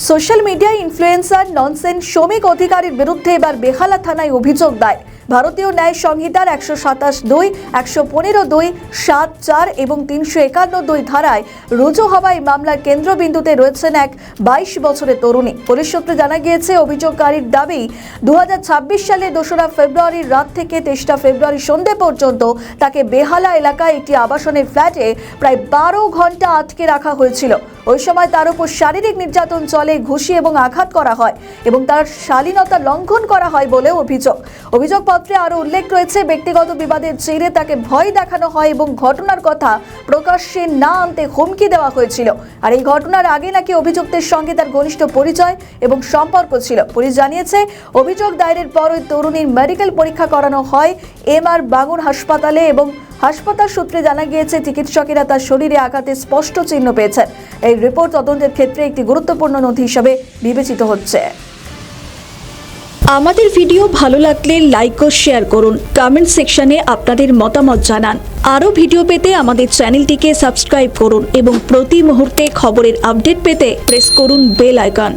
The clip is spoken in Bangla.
সোশ্যাল মিডিয়া ইনফ্লুয়েন্সার ননসেন শ্রমিক অধিকারীর বিরুদ্ধে এবার বেহালা থানায় অভিযোগ দায়ের। ভারতীয় ন্যায় সংহিতার 127(2), 115(2), 7(4) এবং 351(2) ধারায় রুজু হওয়া এই মামলার কেন্দ্রবিন্দুতে রয়েছেন এক 22 বছরের তরুণী। পুলিশ সূত্রে জানা গিয়েছে, অভিযোগকারীর দাবি 2026 সালের 2রা ফেব্রুয়ারির রাত থেকে 23টা ফেব্রুয়ারি সন্ধ্যে পর্যন্ত তাকে বেহালা এলাকায় একটি আবাসনের ফ্ল্যাটে প্রায় 12 ঘন্টা আটকে রাখা হয়েছিল। ওই সময় তার উপর শারীরিক নির্যাতন চলে, ঘুষি এবং আঘাত করা হয় এবং তার শালীনতা লঙ্ঘন করা হয় বলেও অভিযোগপত্রে আরো উল্লেখ রয়েছে, ব্যক্তিগত বিবাদের জেরে তাকে ভয় দেখানো হয় এবং ঘটনার কথা প্রকাশ্যে না আনতে হুমকি দেওয়া হয়েছিল। আর এই ঘটনার আগে নাকি অভিযুক্তের সঙ্গে তার ঘনিষ্ঠ পরিচয় এবং সম্পর্ক ছিল। পুলিশ জানিয়েছে, অভিযোগ দায়েরের পর ওই তরুণীর মেডিকেল পরীক্ষা করানো হয় MR বাঙুর হাসপাতালে এবং হাসপাতাল সূত্রে জানা গিয়েছে, চিকিৎসকেরা তার শরীরে আঘাতের স্পষ্ট চিহ্ন পেয়েছেন। এই রিপোর্ট তদন্তের ক্ষেত্রে একটি গুরুত্বপূর্ণ নথি হিসেবে বিবেচিত হচ্ছে। আমাদের ভিডিও ভালো লাগলে লাইক ও শেয়ার করুন, কমেন্ট সেকশনে আপনাদের মতামত জানান। আরও ভিডিও পেতে আমাদের চ্যানেলটিকে সাবস্ক্রাইব করুন এবং প্রতি মুহূর্তে খবরের আপডেট পেতে প্রেস করুন বেল আইকন।